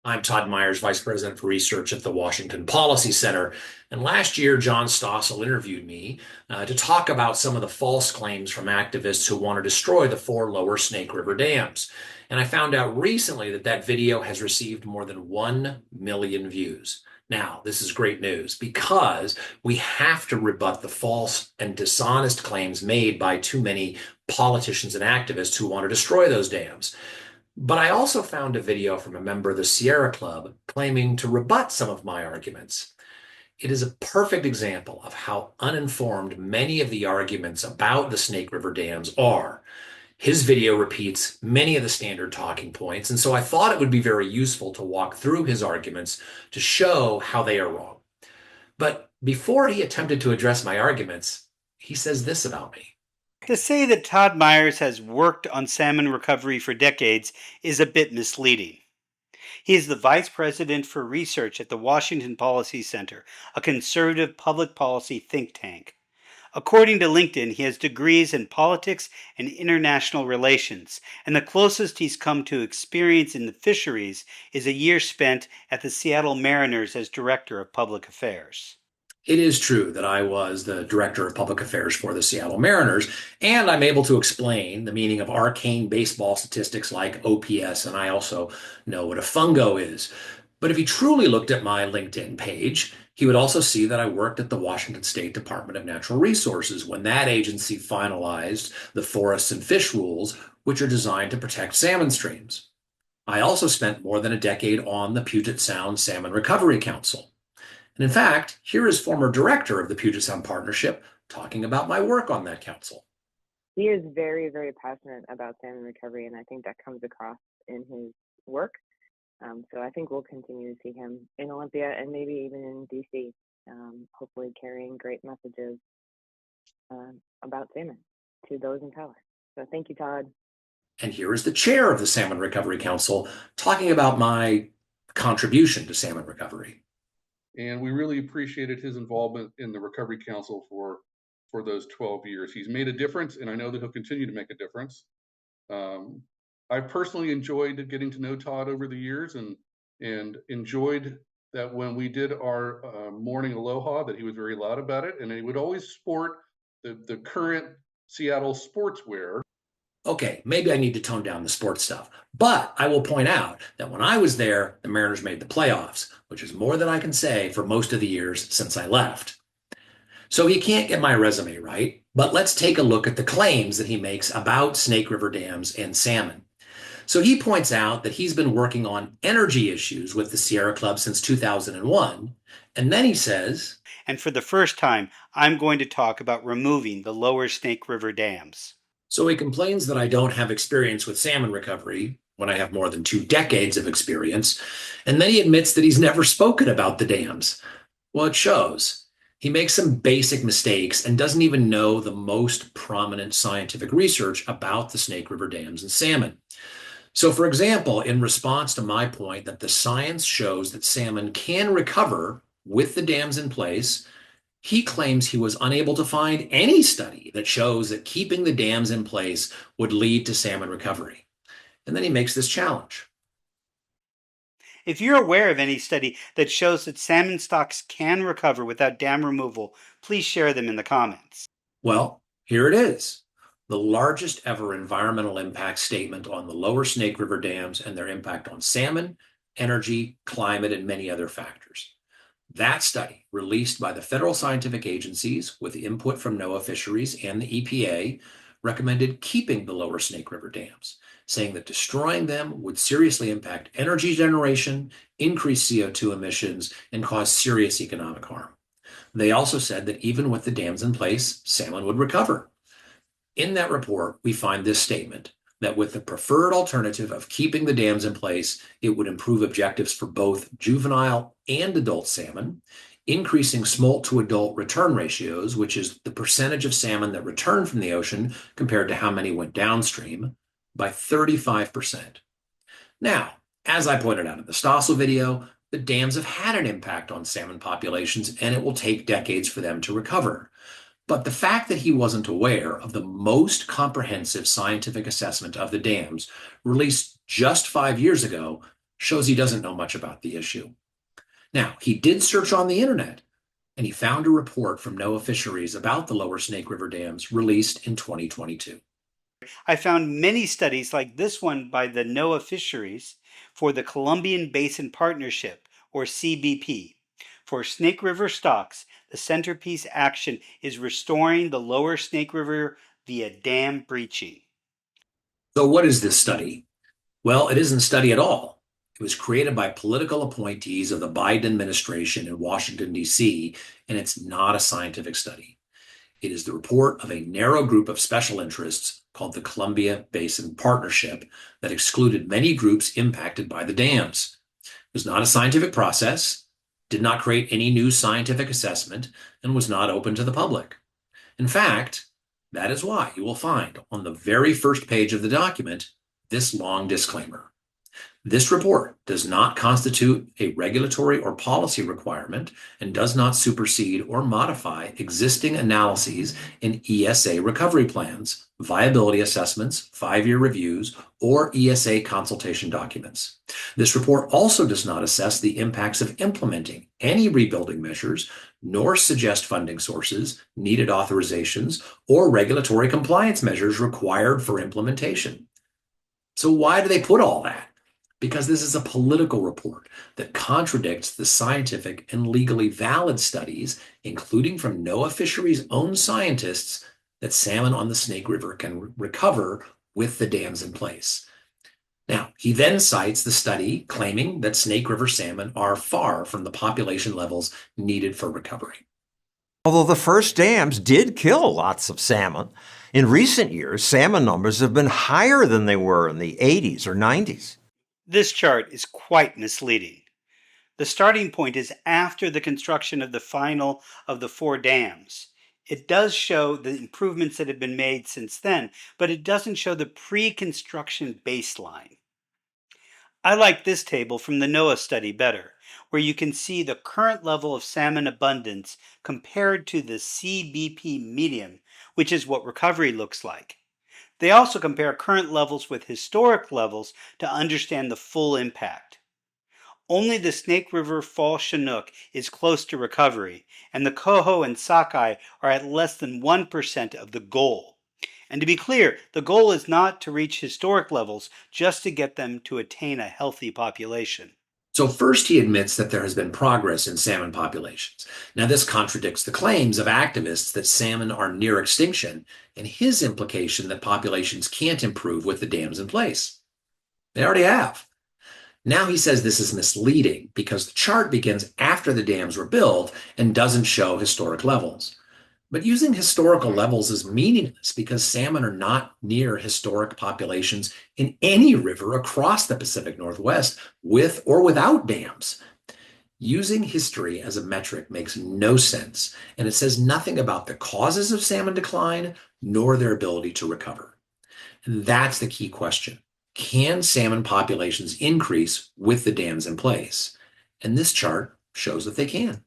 I'm Todd Myers, Vice President for Research at the Washington Policy Center. And last year, John Stossel interviewed me to talk about some of the false claims from activists who want to destroy the four lower Snake River dams. And I found out recently that that video has received more than 1 million views. Now, this is great news because we have to rebut the false and dishonest claims made by too many politicians and activists who want to destroy those dams. But I also found a video from a member of the Sierra Club claiming to rebut some of my arguments. It is a perfect example of how uninformed many of the arguments about the Snake River dams are. His video repeats many of the standard talking points, and so I thought it would be very useful to walk through his arguments to show how they are wrong. But before he attempted to address my arguments, he says this about me. To say that Todd Myers has worked on salmon recovery for decades is a bit misleading. He is the Vice President for Research at the Washington Policy Center, a conservative public policy think tank. According to LinkedIn, he has degrees in politics and international relations, and the closest he's come to experience in the fisheries is a year spent at the Seattle Mariners as Director of Public Affairs. It is true that I was the director of public affairs for the Seattle Mariners, and I'm able to explain the meaning of arcane baseball statistics like OPS, and I also know what a fungo is. But if he truly looked at my LinkedIn page, he would also see that I worked at the Washington State Department of Natural Resources when that agency finalized the forests and fish rules, which are designed to protect salmon streams. I also spent more than a decade on the Puget Sound Salmon Recovery Council. And in fact, here is former director of the Puget Sound Partnership talking about my work on that council. He is very, very passionate about salmon recovery, and I think that comes across in his work. So I think we'll continue to see him in Olympia and maybe even in DC, hopefully carrying great messages about salmon to those in power. So thank you, Todd. And here is the chair of the Salmon Recovery Council talking about my contribution to salmon recovery. And we really appreciated his involvement in the Recovery Council for those 12 years. He's made a difference, and I know that he'll continue to make a difference. I've personally enjoyed getting to know Todd over the years, and enjoyed that when we did our morning aloha, that he was very loud about it, and he would always sport the current Seattle sportswear. Okay, maybe I need to tone down the sports stuff, but I will point out that when I was there, the Mariners made the playoffs, which is more than I can say for most of the years since I left. So he can't get my resume right, but let's take a look at the claims that he makes about Snake River dams and salmon. So he points out that he's been working on energy issues with the Sierra Club since 2001, and then he says, and for the first time, I'm going to talk about removing the lower Snake River dams. So he complains that I don't have experience with salmon recovery when I have more than 2 decades of experience. And then he admits that he's never spoken about the dams. Well, it shows. He makes some basic mistakes and doesn't even know the most prominent scientific research about the Snake River dams and salmon. So, for example, in response to my point that the science shows that salmon can recover with the dams in place, he claims he was unable to find any study that shows that keeping the dams in place would lead to salmon recovery. And then he makes this challenge. If you're aware of any study that shows that salmon stocks can recover without dam removal, please share them in the comments. Well, here it is. The largest ever environmental impact statement on the lower Snake River dams and their impact on salmon, energy, climate, and many other factors. That study, released by the federal scientific agencies with input from NOAA Fisheries and the EPA, recommended keeping the lower Snake River dams, saying that destroying them would seriously impact energy generation, increase CO2 emissions, and cause serious economic harm. They also said that even with the dams in place, salmon would recover. In that report, we find this statement that with the preferred alternative of keeping the dams in place, it would improve objectives for both juvenile and adult salmon, increasing smolt to adult return ratios, which is the percentage of salmon that returned from the ocean compared to how many went downstream, by 35%. Now, as I pointed out in the Stossel video, the dams have had an impact on salmon populations, and it will take decades for them to recover. But the fact that he wasn't aware of the most comprehensive scientific assessment of the dams released just 5 years ago shows he doesn't know much about the issue. Now, he did search on the internet, and he found a report from NOAA Fisheries about the lower Snake River dams released in 2022. I found many studies like this one by the NOAA Fisheries for the Columbian Basin Partnership, or CBP. For Snake River stocks, the centerpiece action is restoring the lower Snake River via dam breaching. So, what is this study? Well, it isn't a study at all. It was created by political appointees of the Biden administration in Washington, D.C., and it's not a scientific study. It is the report of a narrow group of special interests called the Columbia Basin Partnership that excluded many groups impacted by the dams. It was not a scientific process, did not create any new scientific assessment, and was not open to the public. In fact, that is why you will find on the very first page of the document this long disclaimer. This report does not constitute a regulatory or policy requirement and does not supersede or modify existing analyses in ESA recovery plans, viability assessments, 5-year reviews, or ESA consultation documents. This report also does not assess the impacts of implementing any rebuilding measures, nor suggest funding sources, needed authorizations, or regulatory compliance measures required for implementation. So why do they put all that? Because this is a political report that contradicts the scientific and legally valid studies, including from NOAA Fisheries' own scientists, that salmon on the Snake River can recover with the dams in place. Now, he then cites the study claiming that Snake River salmon are far from the population levels needed for recovery. Although the first dams did kill lots of salmon, in recent years, salmon numbers have been higher than they were in the 80s or 90s. This chart is quite misleading. The starting point is after the construction of the final of the 4 dams. It does show the improvements that have been made since then, but it doesn't show the pre-construction baseline. I like this table from the NOAA study better, where you can see the current level of salmon abundance compared to the CBP median, which is what recovery looks like. They also compare current levels with historic levels to understand the full impact. Only the Snake River Fall Chinook is close to recovery, and the coho and sockeye are at less than 1% of the goal. And to be clear, the goal is not to reach historic levels, just to get them to attain a healthy population. So first, he admits that there has been progress in salmon populations. Now, this contradicts the claims of activists that salmon are near extinction and his implication that populations can't improve with the dams in place. They already have. Now he says this is misleading because the chart begins after the dams were built and doesn't show historic levels. But using historical levels is meaningless because salmon are not near historic populations in any river across the Pacific Northwest, with or without dams. Using history as a metric makes no sense, and it says nothing about the causes of salmon decline nor their ability to recover. And that's the key question. Can salmon populations increase with the dams in place? And this chart shows that they can.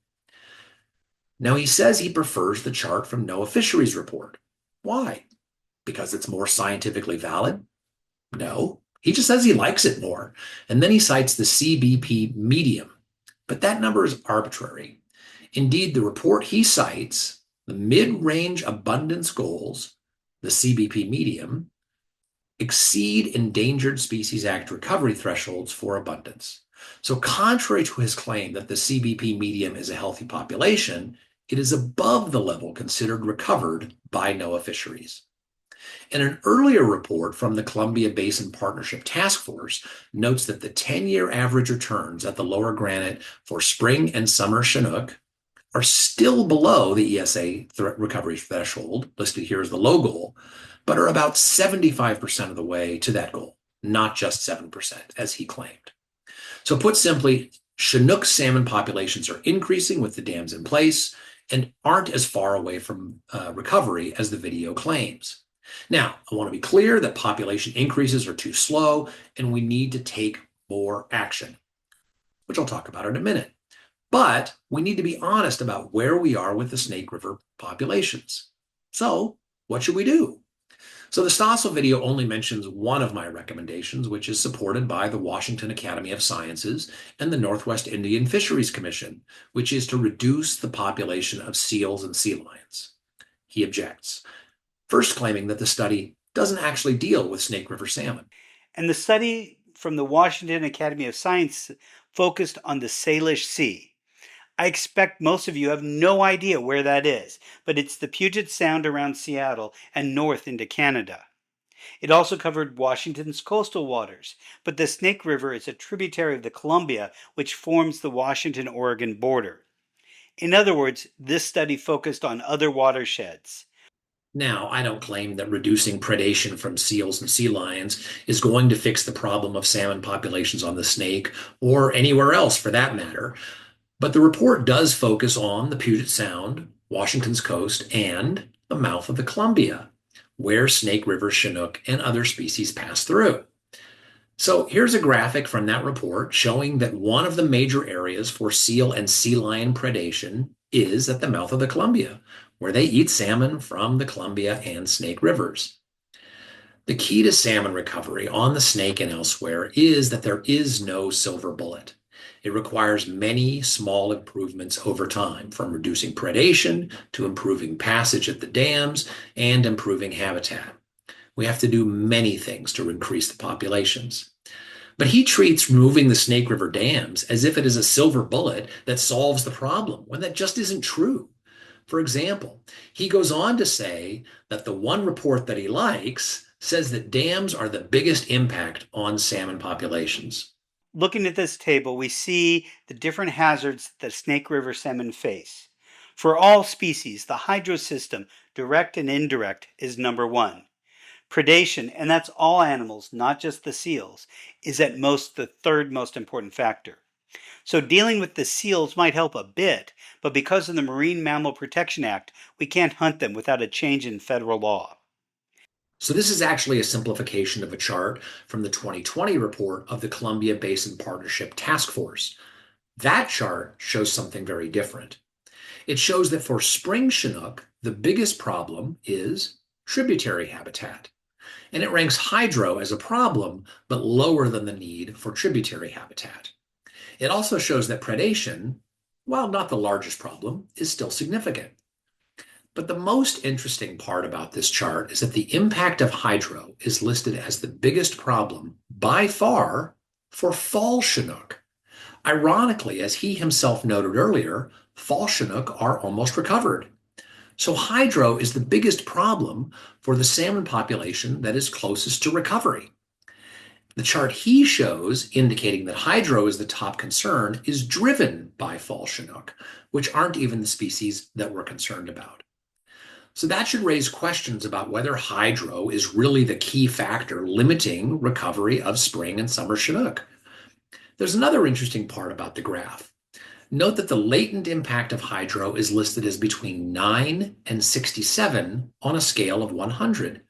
Now, he says he prefers the chart from NOAA Fisheries report. Why? Because it's more scientifically valid? No, he just says he likes it more. And then he cites the CBP medium. But that number is arbitrary. Indeed, the report he cites, the mid-range abundance goals, the CBP medium, exceed Endangered Species Act recovery thresholds for abundance. So contrary to his claim that the CBP medium is a healthy population, it is above the level considered recovered by NOAA Fisheries. And an earlier report from the Columbia Basin Partnership Task Force notes that the 10-year average returns at the lower Granite for spring and summer Chinook are still below the ESA recovery threshold, listed here as the low goal, but are about 75% of the way to that goal, not just 7%, as he claimed. So put simply, Chinook salmon populations are increasing with the dams in place and aren't as far away from recovery as the video claims. Now, I want to be clear that population increases are too slow and we need to take more action, which I'll talk about in a minute. But we need to be honest about where we are with the Snake River populations. So what should we do? So the Stossel video only mentions one of my recommendations, which is supported by the Washington Academy of Sciences and the Northwest Indian Fisheries Commission, which is to reduce the population of seals and sea lions. He objects, first claiming that the study doesn't actually deal with Snake River salmon. And the study from the Washington Academy of Science focused on the Salish Sea. I expect most of you have no idea where that is, but it's the Puget Sound around Seattle and north into Canada. It also covered Washington's coastal waters, but the Snake River is a tributary of the Columbia, which forms the Washington-Oregon border. In other words, this study focused on other watersheds. Now, I don't claim that reducing predation from seals and sea lions is going to fix the problem of salmon populations on the Snake or anywhere else for that matter. But the report does focus on the Puget Sound, Washington's coast, and the mouth of the Columbia, where Snake River Chinook and other species pass through. So here's a graphic from that report showing that one of the major areas for seal and sea lion predation is at the mouth of the Columbia, where they eat salmon from the Columbia and Snake Rivers. The key to salmon recovery on the Snake and elsewhere is that there is no silver bullet. It requires many small improvements over time, from reducing predation to improving passage at the dams and improving habitat. We have to do many things to increase the populations. But he treats removing the Snake River dams as if it is a silver bullet that solves the problem, when that just isn't true. For example, he goes on to say that the one report that he likes says that dams are the biggest impact on salmon populations. Looking at this table, we see the different hazards that Snake River salmon face. For all species, the hydro system, direct and indirect, is number one. Predation, and that's all animals, not just the seals, is at most the third most important factor. So dealing with the seals might help a bit, but because of the Marine Mammal Protection Act, we can't hunt them without a change in federal law. So this is actually a simplification of a chart from the 2020 report of the Columbia Basin Partnership Task Force. That chart shows something very different. It shows that for spring Chinook, the biggest problem is tributary habitat. And it ranks hydro as a problem, but lower than the need for tributary habitat. It also shows that predation, while not the largest problem, is still significant. But the most interesting part about this chart is that the impact of hydro is listed as the biggest problem by far for fall Chinook. Ironically, as he himself noted earlier, fall Chinook are almost recovered. So hydro is the biggest problem for the salmon population that is closest to recovery. The chart he shows, indicating that hydro is the top concern, is driven by fall Chinook, which aren't even the species that we're concerned about. So that should raise questions about whether hydro is really the key factor limiting recovery of spring and summer Chinook. There's another interesting part about the graph. Note that the latent impact of hydro is listed as between 9 and 67 on a scale of 100.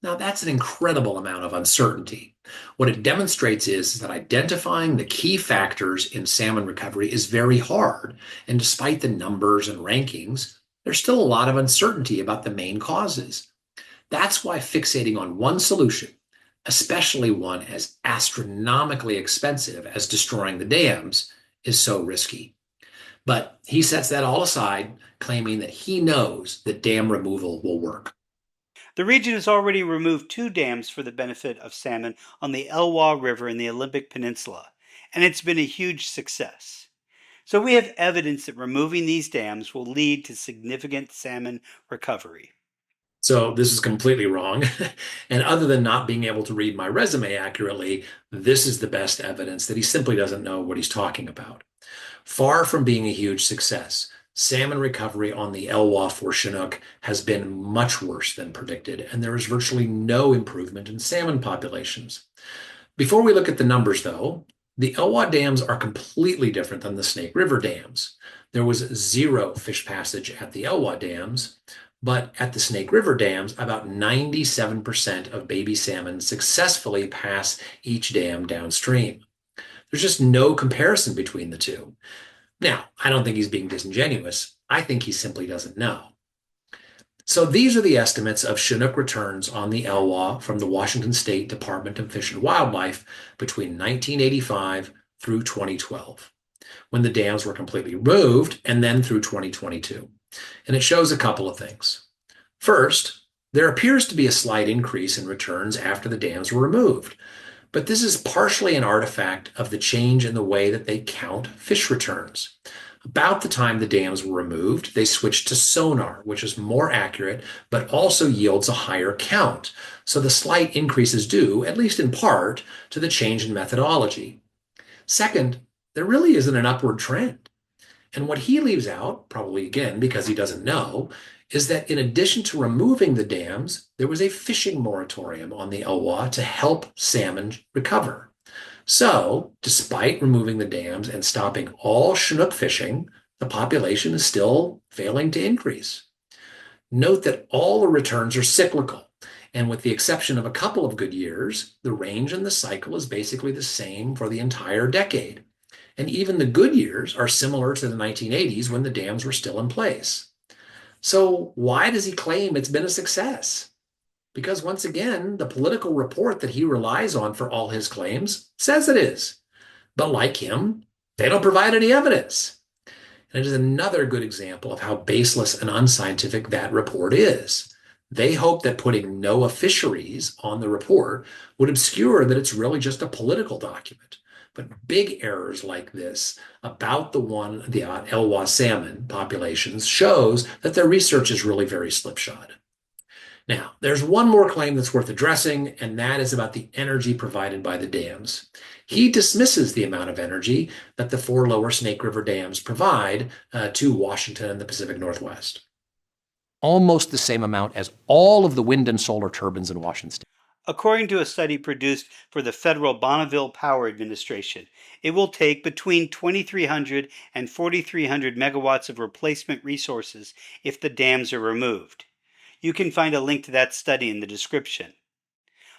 Now, that's an incredible amount of uncertainty. What it demonstrates is that identifying the key factors in salmon recovery is very hard, and despite the numbers and rankings, there's still a lot of uncertainty about the main causes. That's why fixating on one solution, especially one as astronomically expensive as destroying the dams, is so risky. But he sets that all aside, claiming that he knows that dam removal will work. The region has already removed 2 dams for the benefit of salmon on the Elwha River in the Olympic Peninsula, and it's been a huge success. So we have evidence that removing these dams will lead to significant salmon recovery. So this is completely wrong. And other than not being able to read my resume accurately, this is the best evidence that he simply doesn't know what he's talking about. Far from being a huge success, salmon recovery on the Elwha for Chinook has been much worse than predicted, and there is virtually no improvement in salmon populations. Before we look at the numbers, though, the Elwha dams are completely different than the Snake River dams. There was 0 fish passage at the Elwha dams, but at the Snake River dams, about 97% of baby salmon successfully pass each dam downstream. There's just no comparison between the two. Now, I don't think he's being disingenuous. I think he simply doesn't know. So these are the estimates of Chinook returns on the Elwha from the Washington State Department of Fish and Wildlife between 1985 through 2012, when the dams were completely removed, and then through 2022. And it shows a couple of things. First, there appears to be a slight increase in returns after the dams were removed, but this is partially an artifact of the change in the way that they count fish returns. About the time the dams were removed, they switched to sonar, which is more accurate, but also yields a higher count. So the slight increase is due, at least in part, to the change in methodology. Second, there really isn't an upward trend. And what he leaves out, probably again because he doesn't know, is that in addition to removing the dams, there was a fishing moratorium on the Elwha to help salmon recover. So, despite removing the dams and stopping all Chinook fishing, the population is still failing to increase. Note that all the returns are cyclical, and with the exception of a couple of good years, the range in the cycle is basically the same for the entire decade. And even the good years are similar to the 1980s when the dams were still in place. So why does he claim it's been a success? Because once again, the political report that he relies on for all his claims says it is. But like him, they don't provide any evidence. And it is another good example of how baseless and unscientific that report is. They hope that putting NOAA fisheries on the report would obscure that it's really just a political document. But big errors like this about the Elwha salmon populations shows that their research is really very slipshod. Now, there's one more claim that's worth addressing, and that is about the energy provided by the dams. He dismisses the amount of energy that the 4 lower Snake River dams provide to Washington and the Pacific Northwest. Almost the same amount as all of the wind and solar turbines in Washington State. According to a study produced for the Federal Bonneville Power Administration, it will take between 2,300 and 4,300 megawatts of replacement resources if the dams are removed. You can find a link to that study in the description.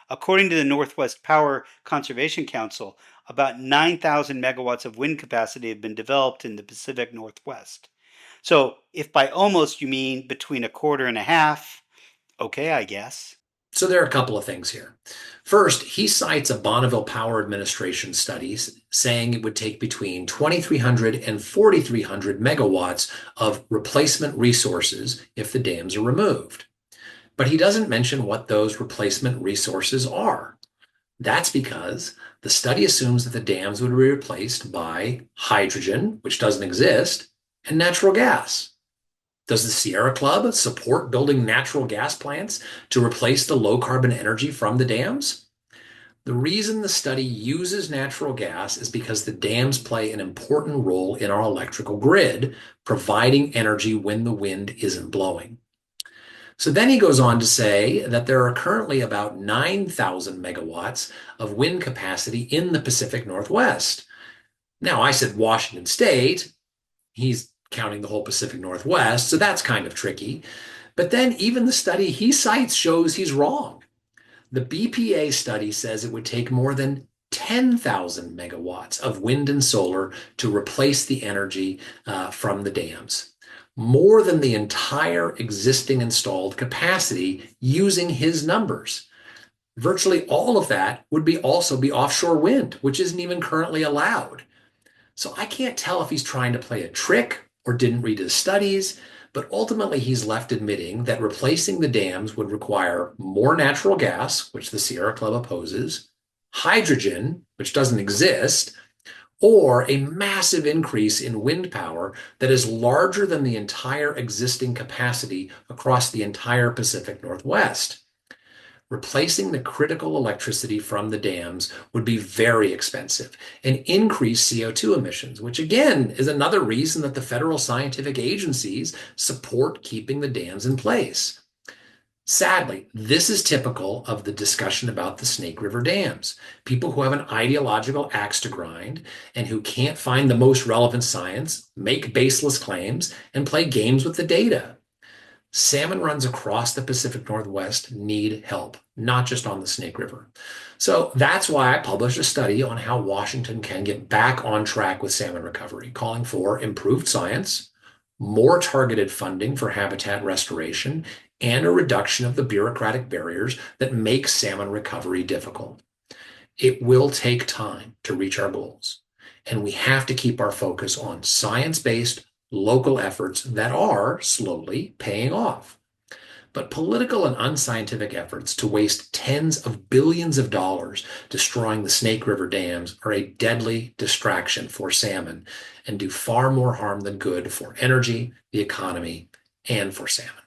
According to the Northwest Power Conservation Council, about 9,000 megawatts of wind capacity have been developed in the Pacific Northwest. So if by almost you mean between a quarter and a half, okay, I guess. So there are a couple of things here. First, he cites a Bonneville Power Administration study saying it would take between 2,300 and 4,300 megawatts of replacement resources if the dams are removed. But he doesn't mention what those replacement resources are. That's because the study assumes that the dams would be replaced by hydrogen, which doesn't exist, and natural gas. Does the Sierra Club support building natural gas plants to replace the low carbon energy from the dams? The reason the study uses natural gas is because the dams play an important role in our electrical grid, providing energy when the wind isn't blowing. So then he goes on to say that there are currently about 9,000 megawatts of wind capacity in the Pacific Northwest. Now, I said Washington State. He's counting the whole Pacific Northwest, so that's kind of tricky. But then even the study he cites shows he's wrong. The BPA study says it would take more than 10,000 megawatts of wind and solar to replace the energy from the dams, more than the entire existing installed capacity using his numbers. Virtually all of that would also be offshore wind, which isn't even currently allowed. So I can't tell if he's trying to play a trick or didn't read his studies, but ultimately he's left admitting that replacing the dams would require more natural gas, which the Sierra Club opposes, hydrogen, which doesn't exist, or a massive increase in wind power that is larger than the entire existing capacity across the entire Pacific Northwest. Replacing the critical electricity from the dams would be very expensive and increase CO2 emissions, which again is another reason that the federal scientific agencies support keeping the dams in place. Sadly, this is typical of the discussion about the Snake River dams. People who have an ideological axe to grind and who can't find the most relevant science make baseless claims and play games with the data. Salmon runs across the Pacific Northwest need help, not just on the Snake River. So that's why I published a study on how Washington can get back on track with salmon recovery, calling for improved science, more targeted funding for habitat restoration, and a reduction of the bureaucratic barriers that make salmon recovery difficult. It will take time to reach our goals, and we have to keep our focus on science-based local efforts that are slowly paying off. But political and unscientific efforts to waste tens of billions of dollars destroying the Snake River dams are a deadly distraction for salmon and do far more harm than good for energy, the economy, and for salmon.